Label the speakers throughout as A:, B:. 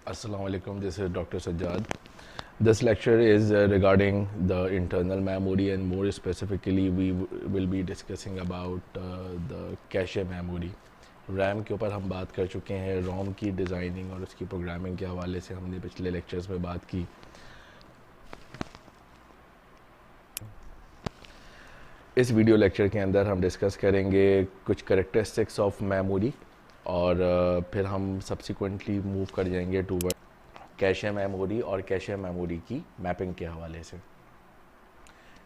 A: Assalamu alaikum, this is Dr. Sajjad. This lecture is regarding the internal memory, and more specifically will be discussing about the cache memory. RAM के ऊपर हम बात कर चुके हैं, ROM की designing और उसकी प्रोग्रामिंग के हवाले से हमने पिछले लेक्चर्स में बात की। इस वीडियो लेक्चर के अंदर हम डिस्कस करेंगे कुछ करेक्टरिस्टिक्स ऑफ मेमोरी और फिर हम सब्सिक्वेंटली मूव कर जाएंगे टूवर्ड कैशे मेमोरी और कैशे मेमोरी की मैपिंग के हवाले से।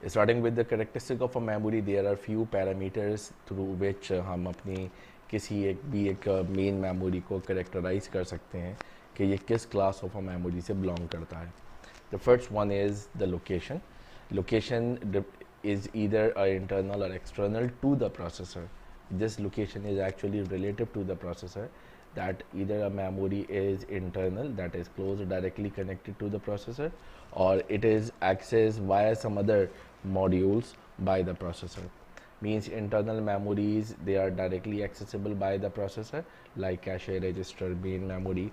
A: Starting with the characteristic of a memory, there are few parameters through which हम अपनी किसी एक मेन मेमोरी को करेक्टराइज कर सकते हैं कि ये किस क्लास ऑफ अ मेमोरी से बिलोंग करता है। The first one is the location. Location is either internal or external to the processor. This location is actually relative to the processor, that either a memory is internal, that is close directly connected to the processor, or it is accessed via some other modules by the processor. Means internal memories, they are directly accessible by the processor, like cache, register, main memory.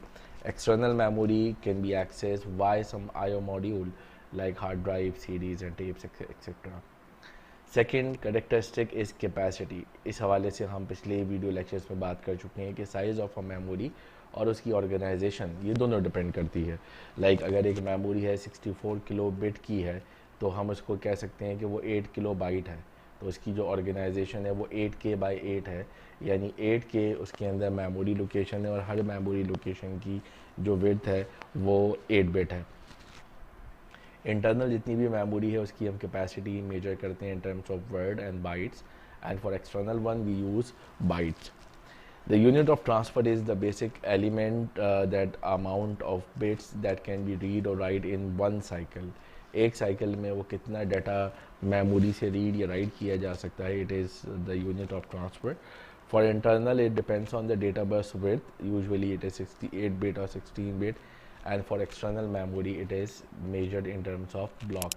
A: External memory can be accessed via some IO module like hard drive, CDs and tapes, etc. Second characteristic is capacity. इस हवाले से हम पिछले video lectures में बात कर चुके हैं कि साइज़ ऑफ अ मेमोरी और उसकी ऑर्गेनाइजेशन ये दोनों डिपेंड करती है। लाइक अगर एक मेमोरी है 64 किलो बिट की है तो हम उसको कह सकते हैं कि वो 8 किलो बाइट है, तो उसकी जो ऑर्गेनाइजेशन है वो 8K/8 है, यानी 8K उसके अंदर मेमोरी लोकेशन है और हर मेमोरी लोकेशन की जो विड्थ है वो 8 बिट है। इंटरनल जितनी भी मेमोरी है उसकी हम कैपेसिटी मेजर करते हैं in terms of word and bytes, and for external one we use bytes. The unit of transfer is the basic element that amount of bits that can be read or write in one cycle. एक cycle में वो कितना data memory से read या write किया जा सकता है, it is the unit of transfer. For internal it depends on the data bus width, usually it is 68 bit और 16 bit, and for external memory it is measured in terms of block.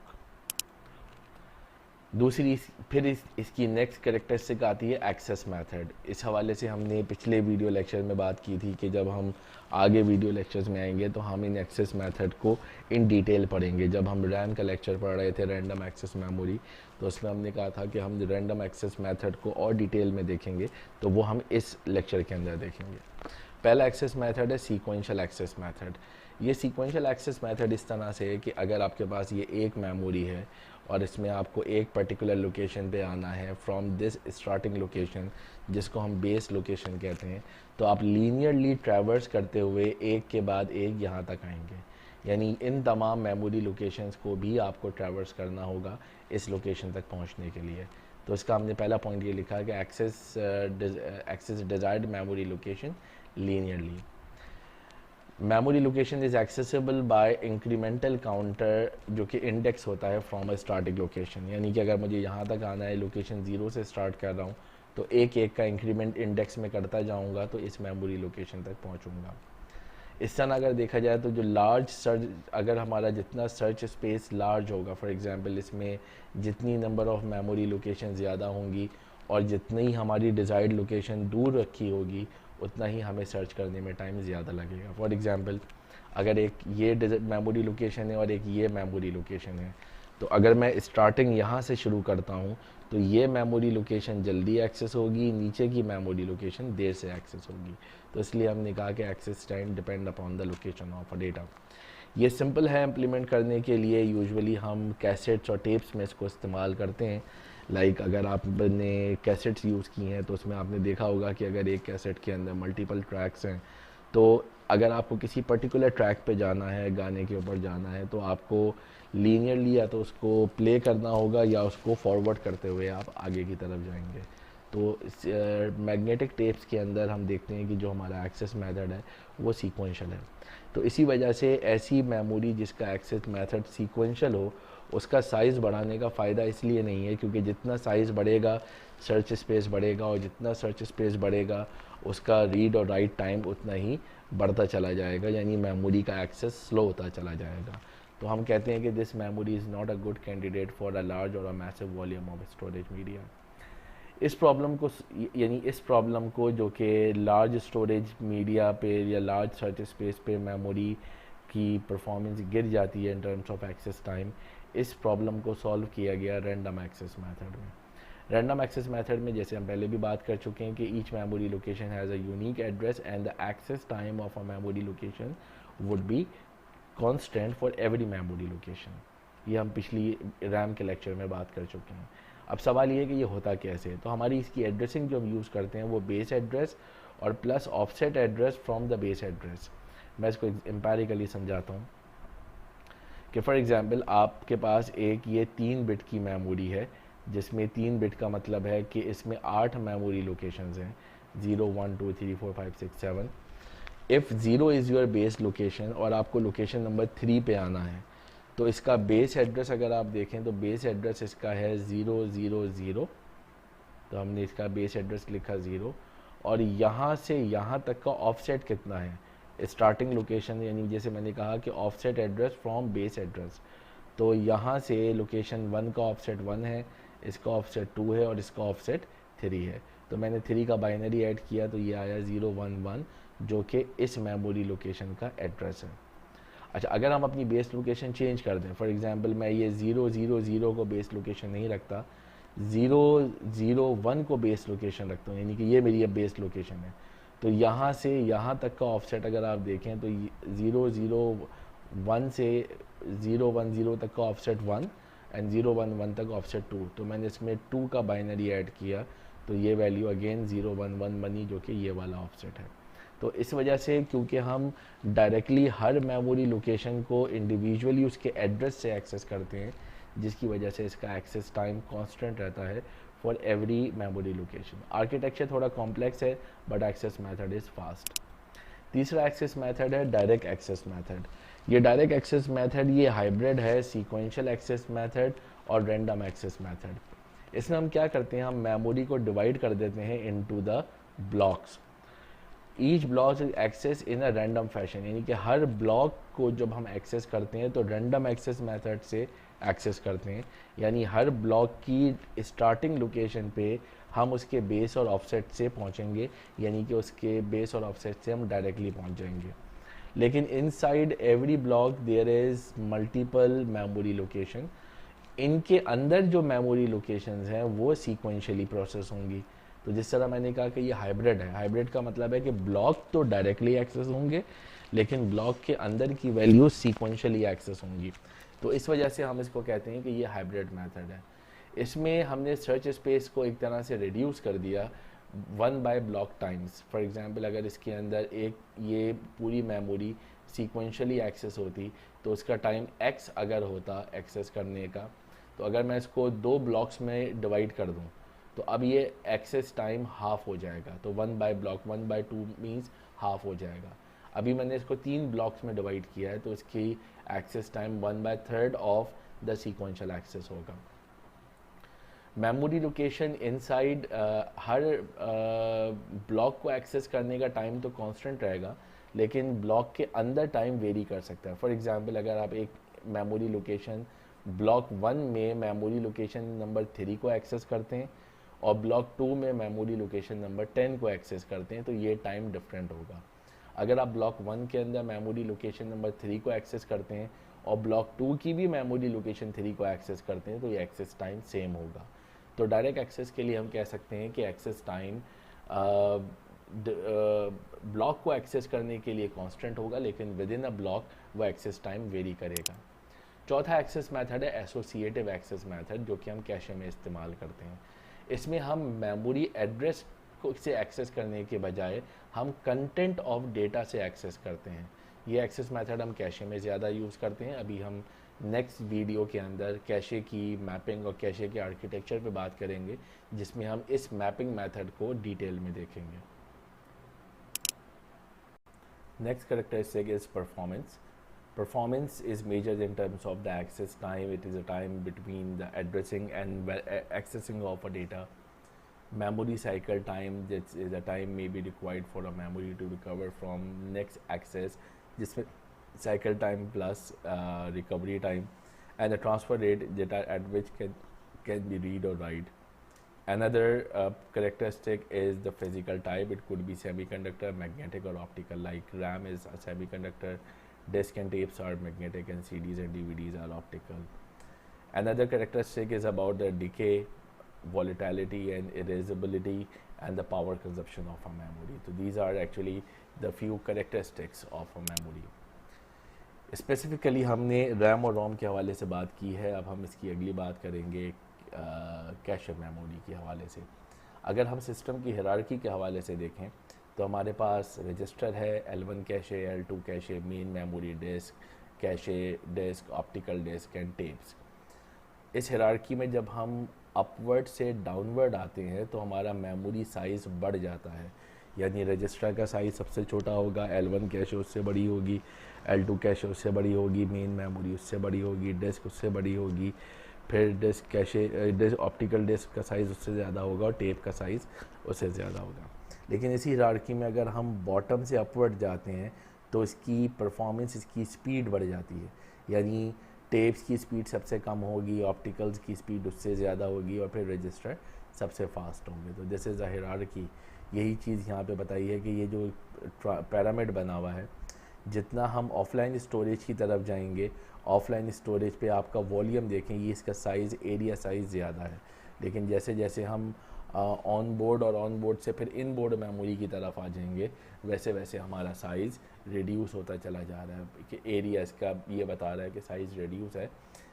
A: दूसरी फिर इसकी next characteristic आती है access method. इस हवाले से हमने पिछले वीडियो लेक्चर में बात की थी कि जब हम आगे वीडियो लेक्चर्स में आएंगे तो हम इन एक्सेस मेथड को इन डिटेल पढ़ेंगे। जब हम रैम का लेक्चर पढ़ रहे थे रैंडम एक्सेस मेमोरी, तो उसमें हमने कहा था कि हम रैंडम एक्सेस मेथड को और डिटेल में देखेंगे, तो वो हम इस लेक्चर के अंदर देखेंगे। पहला एक्सेस मेथड है सीक्वेंशियल एक्सेस मेथड। ये सीक्वेंशियल एक्सेस मेथड इस तरह से है कि अगर आपके पास ये एक मेमोरी है और इसमें आपको एक पर्टिकुलर लोकेशन पे आना है फ्रॉम दिस स्टार्टिंग लोकेशन, जिसको हम बेस लोकेशन कहते हैं, तो आप लीनियरली ट्रैवर्स करते हुए एक के बाद एक यहाँ तक आएंगे। यानी इन तमाम मेमोरी लोकेशंस को भी आपको ट्रैवर्स करना होगा इस लोकेशन तक पहुँचने के लिए। तो इसका हमने पहला पॉइंट ये लिखा है कि access desired memory location linearly. Memory location is accessible by incremental counter, जो कि इंडेक्स होता है फ्रॉम अ स्टार्टिंग लोकेशन। यानी कि अगर मुझे यहाँ तक आना है, लोकेशन 0 से स्टार्ट कर रहा हूँ, तो एक एक का इंक्रीमेंट इंडेक्स में करता जाऊँगा तो इस मेमोरी लोकेशन तक पहुँचूँगा। इस तरह अगर देखा जाए तो जो लार्ज सर्च, अगर हमारा जितना सर्च स्पेस लार्ज होगा, फॉर एग्जांपल इसमें जितनी नंबर ऑफ मेमोरी लोकेशन ज़्यादा होंगी और जितनी हमारी डिज़ायर्ड लोकेशन दूर रखी होगी, उतना ही हमें सर्च करने में टाइम ज़्यादा लगेगा। फॉर एग्जांपल अगर एक ये मेमोरी लोकेशन है और एक ये मेमोरी लोकेशन है, तो अगर मैं स्टार्टिंग यहाँ से शुरू करता हूँ तो ये मेमोरी लोकेशन जल्दी एक्सेस होगी, नीचे की मेमोरी लोकेशन देर से एक्सेस होगी। तो इसलिए हमने कहा कि access time depend upon the location of a data. ये सिंपल है इम्प्लीमेंट करने के लिए। यूजुअली हम कैसेट्स और टेप्स में इसको इस्तेमाल करते हैं। लाइक अगर आपने कैसेट्स यूज़ की हैं तो उसमें आपने देखा होगा कि अगर एक कैसेट के अंदर मल्टीपल ट्रैक्स हैं, तो अगर आपको किसी पर्टिकुलर ट्रैक पे जाना है, गाने के ऊपर जाना है, तो आपको लीनियरली या तो उसको प्ले करना होगा या उसको फॉरवर्ड करते हुए आप आगे की तरफ जाएंगे। तो मैग्नेटिक टेप्स के अंदर हम देखते हैं कि जो हमारा एक्सेस मेथड है वो सीक्वेंशियल है। तो इसी वजह से ऐसी मेमोरी जिसका एक्सेस मेथड सीक्वेंशियल हो, उसका साइज़ बढ़ाने का फ़ायदा इसलिए नहीं है क्योंकि जितना साइज़ बढ़ेगा सर्च स्पेस बढ़ेगा, और जितना सर्च स्पेस बढ़ेगा उसका रीड और राइट टाइम उतना ही बढ़ता चला जाएगा, यानी मेमोरी का एक्सेस स्लो होता चला जाएगा। तो हम कहते हैं कि this memory is not a good candidate for a large और a massive volume of storage media. इस प्रॉब्लम को यानी इस प्रॉब्लम को जो कि लार्ज स्टोरेज मीडिया पे या लार्ज सर्च स्पेस पे मेमोरी की परफॉर्मेंस गिर जाती है in terms of access time, इस प्रॉब्लम को सॉल्व किया गया रैंडम एक्सेस मेथड में। रैंडम एक्सेस मेथड में जैसे हम पहले भी बात कर चुके हैं कि each memory location has a unique address and the access time of a memory location would be constant for every memory location. ये हम पिछली रैम के लेक्चर में बात कर चुके हैं। अब सवाल ये है कि ये होता कैसे है। तो हमारी इसकी एड्रेसिंग जो हम यूज़ करते हैं वो बेस एड्रेस और plus offset address from the base address. मैं इसको एम्पेरिकली समझाता हूँ कि फॉर एग्जांपल आपके पास एक ये 3 बिट की मेमोरी है, जिसमें 3 बिट का मतलब है कि इसमें 8 मेमोरी लोकेशंस हैं, 0 1 2 3 4 5 6 7। If 0 is your base location और आपको लोकेशन नंबर 3 पे आना है, तो इसका बेस एड्रेस अगर आप देखें तो बेस एड्रेस इसका है 0 0 0। तो हमने इसका बेस एड्रेस लिखा 0, और यहाँ से यहाँ तक का ऑफसेट कितना है, स्टार्टिंग लोकेशन, यानी जैसे मैंने कहा कि offset address from base address. तो यहाँ से लोकेशन 1 का ऑफसेट 1 है, इसका ऑफसेट 2 है और इसका ऑफसेट 3 है। तो मैंने 3 का बाइनरी ऐड किया तो ये आया 0 1 1, जो कि इस मेमोरी लोकेशन का एड्रेस है। अच्छा, अगर हम अपनी बेस लोकेशन चेंज कर दें, फॉर एग्जांपल मैं ये 0 0 0 को बेस लोकेशन नहीं रखता, 0 0 1 को बेस लोकेशन रखता हूँ, यानी कि ये मेरी अब बेस लोकेशन है। तो यहाँ से यहाँ तक का ऑफसेट अगर आप देखें तो 0 0 1 से 0 1 0 तक का ऑफसेट 1 एंड 0 1 1 तक ऑफसेट 2। तो मैंने इसमें 2 का बाइनरी ऐड किया तो ये वैल्यू अगेन 0 1 1 बनी, जो कि ये वाला ऑफसेट है। तो इस वजह से क्योंकि हम डायरेक्टली हर मेमोरी लोकेशन को इंडिविजुअली उसके एड्रेस से एक्सेस करते हैं, जिसकी वजह से इसका एक्सेस टाइम कांस्टेंट रहता है for every memory location. Architecture थोड़ा कॉम्प्लेक्स है but access method is fast. तीसरा एक्सेस मेथड है डायरेक्ट एक्सेस मेथड। ये डायरेक्ट एक्सेस मेथड ये हाइब्रिड है सीक्वेंशियल एक्सेस मेथड और रैंडम एक्सेस मेथड। इसमें हम क्या करते हैं, हम मेमोरी को डिवाइड कर देते हैं into the blocks. Each block is access in a random fashion, यानी कि हर ब्लॉक को जब हम एक्सेस करते हैं तो रैंडम एक्सेस मेथड से एक्सेस करते हैं, यानी हर ब्लॉक की स्टार्टिंग लोकेशन पे हम उसके बेस और ऑफसेट से पहुंचेंगे, यानी कि उसके बेस और ऑफसेट से हम डायरेक्टली पहुंच जाएंगे। लेकिन inside every block there is multiple memory location. इनके अंदर जो मेमोरी लोकेशंस हैं वो सीक्वेंशियली प्रोसेस होंगी। तो जिस तरह मैंने कहा कि ये हाइब्रिड है, हाइब्रिड का मतलब है कि ब्लॉक तो डायरेक्टली एक्सेस होंगे लेकिन ब्लॉक के अंदर की वैल्यू सीक्वेंशियली एक्सेस होंगी। तो इस वजह से हम इसको कहते हैं कि ये हाइब्रिड मेथड है। इसमें हमने सर्च स्पेस को एक तरह से रिड्यूस कर दिया 1 by block times. For example अगर इसके अंदर एक ये पूरी मेमोरी सीक्वेंशियली एक्सेस होती तो उसका टाइम x अगर होता एक्सेस करने का, तो अगर मैं इसको 2 ब्लॉक्स में डिवाइड कर दूं तो अब ये एक्सेस टाइम हाफ हो जाएगा। तो 1 by block 1 by 2 means half हो जाएगा। अभी मैंने इसको 3 ब्लॉक्स में डिवाइड किया है तो इसकी access time 1/3 of the sequential access होगा। मेमोरी लोकेशन इनसाइड हर ब्लॉक को एक्सेस करने का टाइम तो कांस्टेंट रहेगा, लेकिन ब्लॉक के अंदर टाइम वेरी कर सकता है। फॉर एग्जांपल अगर आप एक मेमोरी लोकेशन ब्लॉक 1 में मेमोरी लोकेशन नंबर 3 को एक्सेस करते हैं और ब्लॉक 2 में मेमोरी लोकेशन नंबर 10 को एक्सेस करते हैं तो ये टाइम डिफरेंट होगा। अगर आप ब्लॉक 1 के अंदर मेमोरी लोकेशन नंबर 3 को एक्सेस करते हैं और ब्लॉक 2 की भी मेमोरी लोकेशन 3 को एक्सेस करते हैं तो ये एक्सेस टाइम सेम होगा। तो डायरेक्ट एक्सेस के लिए हम कह सकते हैं कि एक्सेस टाइम ब्लॉक को एक्सेस करने के लिए कांस्टेंट होगा, लेकिन विद इन अ ब्लॉक वो एक्सेस टाइम वेरी करेगा। चौथा एक्सेस मेथड है एसोसिएटिव एक्सेस मेथड, जो कि हम कैशे में इस्तेमाल करते हैं। इसमें हम मेमोरी एड्रेस को से एक्सेस करने के बजाय हम कंटेंट ऑफ डेटा से एक्सेस करते हैं। ये एक्सेस मेथड हम कैशे में ज़्यादा यूज़ करते हैं। अभी हम नेक्स्ट वीडियो के अंदर कैशे की मैपिंग और कैशे के आर्किटेक्चर पे बात करेंगे, जिसमें हम इस मैपिंग मेथड को डिटेल में देखेंगे। Next characteristic is performance. Performance is measured in terms of the access time. It is a time between the addressing and accessing of a data. Memory cycle time, that is a time may be required for a memory to recover from next access, जिसमें cycle time plus recovery time, and the transfer rate that at which can be read or write. Another characteristic is the physical type. It could be semiconductor, magnetic, or optical. Like RAM is a semiconductor, disk and tapes are magnetic, and CDs and DVDs are optical. Another characteristic is about the decay, volatility, and erasability, and the power consumption of a memory. So these are actually the few characteristics of a memory. Specifically हमने RAM और रोम के हवाले से बात की है, अब हम इसकी अगली बात करेंगे कैश मेमोरी के हवाले से। अगर हम सिस्टम की हायरार्की के हवाले से देखें तो हमारे पास रजिस्टर है, L1 cache, L2 cache, main memory disk, cache disk, optical disk and tapes. इस हायरार्की में जब हम अपवर्ड से डाउनवर्ड आते हैं तो हमारा मेमोरी साइज़ बढ़ जाता है, यानी रजिस्टर का साइज़ सबसे छोटा होगा, L1 कैशे उससे बड़ी होगी, L2 कैशे उससे बड़ी होगी, मेन मेमोरी उससे बड़ी होगी, डिस्क उससे बड़ी होगी, फिर disk cache disk optical disk का साइज़ उससे ज़्यादा होगा और टेप का साइज़ उससे ज़्यादा होगा। लेकिन इसी हायरार्की में अगर हम बॉटम से अपवर्ड जाते हैं तो इसकी परफॉर्मेंस, इसकी स्पीड बढ़ जाती है, यानी टेप्स की स्पीड सबसे कम होगी, ऑप्टिकल्स की स्पीड उससे ज़्यादा होगी और फिर रजिस्टर सबसे फास्ट होंगे। तो दिस इज़ अ हायरार्की। यही चीज़ यहाँ पे बताई है कि ये जो पिरामिड बना हुआ है, जितना हम ऑफलाइन स्टोरेज की तरफ जाएंगे, ऑफलाइन स्टोरेज पे आपका वॉल्यूम देखेंगे, इसका साइज़, एरिया साइज़ ज़्यादा है, लेकिन जैसे जैसे हम ऑन बोर्ड और ऑन बोर्ड से फिर इन बोर्ड मेमोरी की तरफ आ जाएंगे, वैसे वैसे हमारा साइज़ रिड्यूस होता चला जा रहा है कि एरिया इसका ये बता रहा है कि साइज़ रिड्यूस है,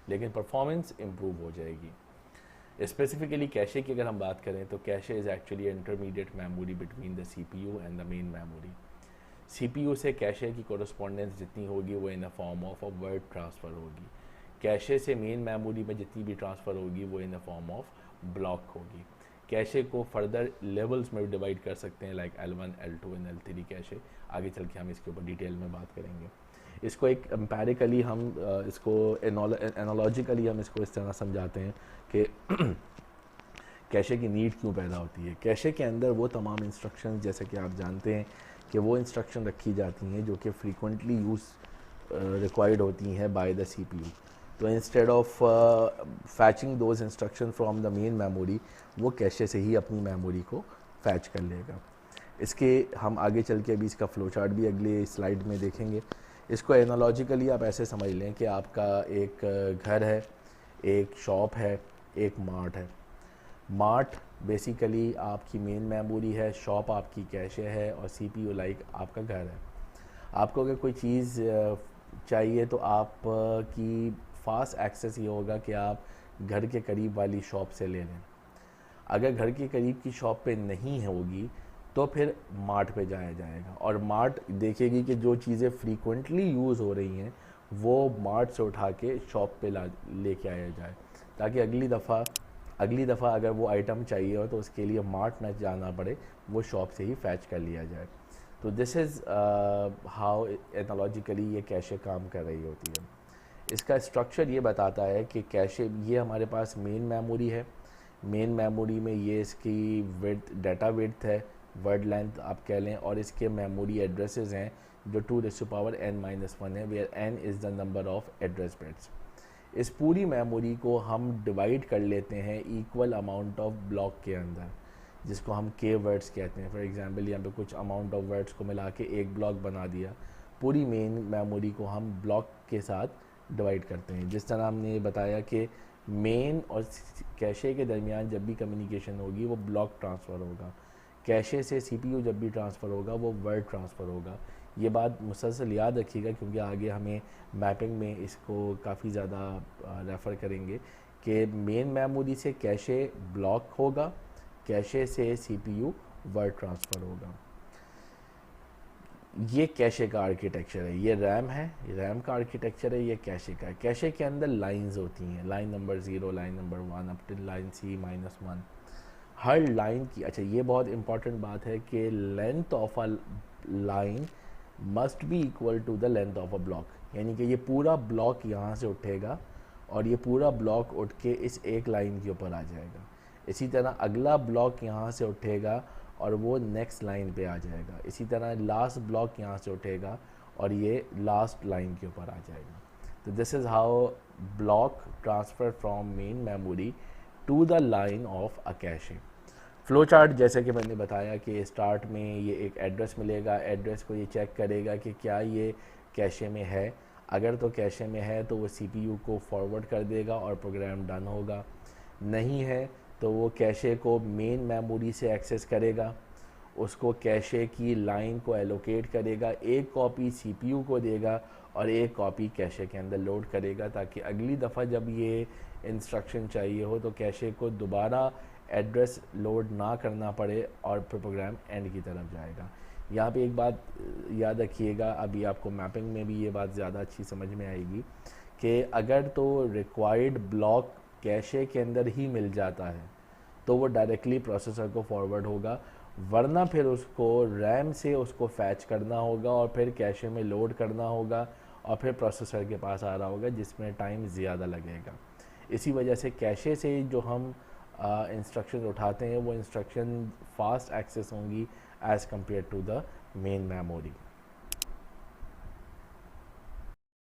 A: लेकिन परफॉर्मेंस इम्प्रूव हो जाएगी। स्पेसिफिकली कैशे की अगर हम बात करें तो cache is actually intermediate memory between the CPU and the main memory. CPU से कैशे की कोरस्पॉन्डेंस जितनी होगी वो in a form of a word transfer होगी, कैशे से मेन मेमोरी में जितनी भी ट्रांसफ़र होगी वो in a form of block होगी। कैशे को फर्दर लेवल्स में डिवाइड कर सकते हैं, like L1, L2 and L3 cache. आगे चल के हम इसके ऊपर डिटेल में बात करेंगे। इसको एक एम्पेरिकली हम इसको एनालॉजिकली हम इसको इस तरह समझाते हैं कि कैशे की नीड क्यों पैदा होती है। कैशे के अंदर वो तमाम इंस्ट्रक्शन, जैसे कि आप जानते हैं कि वो इंस्ट्रक्शन रखी जाती हैं जो कि फ्रीक्वेंटली यूज़ रिक्वायर्ड होती हैं बाय द CPU। तो instead of फैचिंग those instruction from the main memory, वो कैशे से ही अपनी मेमोरी को फैच कर लेगा। इसके हम आगे चल के अभी इसका फ्लो चार्ट भी अगले स्लाइड में देखेंगे। इसको एनालॉजिकली आप ऐसे समझ लें कि आपका एक घर है, एक शॉप है, एक मार्ट है। मार्ट बेसिकली आपकी मेन मेमोरी है, शॉप आपकी कैशे है और CPU लाइक आपका घर है। आपको अगर कोई चीज़ चाहिए तो आप की फास्ट एक्सेस ये होगा कि आप घर के करीब वाली शॉप से ले लें। अगर घर के करीब की शॉप पे नहीं होगी तो फिर मार्ट पे जाया जाएगा और मार्ट देखेगी कि जो चीज़ें फ्रीक्वेंटली यूज़ हो रही हैं वो मार्ट से उठा के शॉप पे लेके आया जाए, ताकि अगली दफ़ा अगर वो आइटम चाहिए हो तो उसके लिए मार्ट ना जाना पड़े, वो शॉप से ही फैच कर लिया जाए। तो दिस इज़ हाउ एनालॉजिकली ये कैशे काम कर रही होती है। इसका स्ट्रक्चर ये बताता है कि कैशे, ये हमारे पास मेन मेमोरी है, मेन मेमोरी में ये इसकी विड्थ, डाटा विड्थ है, वर्ड लेंथ आप कह लें, और इसके मेमोरी एड्रेसेस हैं जो 2n-1 है, where n is the number of address bits. इस पूरी मेमोरी को हम डिवाइड कर लेते हैं इक्वल अमाउंट ऑफ ब्लॉक के अंदर, जिसको हम के वर्ड्स कहते हैं। फॉर एग्जांपल यहाँ पे कुछ अमाउंट ऑफ वर्ड्स को मिला के एक ब्लॉक बना दिया। पूरी मेन मेमोरी को हम ब्लॉक के साथ डिवाइड करते हैं। जिस तरह हमने बताया कि मेन और कैशे के दरमियान जब भी कम्युनिकेशन होगी वो ब्लॉक ट्रांसफ़र होगा, कैशे से CPU जब भी ट्रांसफ़र होगा वो वर्ड ट्रांसफ़र होगा। ये बात मुसलसल याद रखिएगा क्योंकि आगे हमें मैपिंग में इसको काफ़ी ज़्यादा रेफ़र करेंगे कि मेन मेमोरी से कैशे ब्लॉक होगा, कैशे से CPU वर्ड ट्रांसफ़र होगा। ये कैशे का आर्किटेक्चर है, ये रैम है, ये रैम का आर्किटेक्चर है, ये कैशे का है। कैशे के अंदर लाइंस होती हैं, line number 0, line number 1 up to line C-1। हर लाइन की, अच्छा ये बहुत इंपॉर्टेंट बात है कि length of a line must be equal to the length of a block, यानी कि ये पूरा ब्लॉक यहाँ से उठेगा और ये पूरा ब्लॉक उठ के इस एक लाइन के ऊपर आ जाएगा। इसी तरह अगला ब्लॉक यहाँ से उठेगा और वो नेक्स्ट लाइन पे आ जाएगा। इसी तरह लास्ट ब्लॉक यहाँ से उठेगा और ये लास्ट लाइन के ऊपर आ जाएगा। तो this is how block transfer from main memory to the line of a cache. Flow chart जैसे कि मैंने बताया कि स्टार्ट में ये एक एड्रेस मिलेगा, एड्रेस को ये चेक करेगा कि क्या ये कैशे में है। अगर तो कैशे में है तो वो सीपीयू को फॉरवर्ड कर देगा और प्रोग्राम डन होगा। नहीं है तो वो कैशे को मेन मेमोरी से एक्सेस करेगा, उसको कैशे की लाइन को एलोकेट करेगा, एक कॉपी सीपीयू को देगा और एक कॉपी कैशे के अंदर लोड करेगा, ताकि अगली दफ़ा जब ये इंस्ट्रक्शन चाहिए हो तो कैशे को दोबारा एड्रेस लोड ना करना पड़े और फिर प्रोग्राम एंड की तरफ जाएगा। यहाँ पे एक बात याद रखिएगा, अभी आपको मैपिंग में भी ये बात ज़्यादा अच्छी समझ में आएगी कि अगर तो रिक्वायर्ड ब्लॉक कैशे के अंदर ही मिल जाता है तो वो डायरेक्टली प्रोसेसर को फॉरवर्ड होगा, वरना फिर उसको रैम से उसको फैच करना होगा और फिर कैशे में लोड करना होगा और फिर प्रोसेसर के पास आ रहा होगा, जिसमें टाइम ज़्यादा लगेगा। इसी वजह से कैशे से जो हम इंस्ट्रक्शन उठाते हैं वो इंस्ट्रक्शन फास्ट एक्सेस होंगी as compared to the main memory.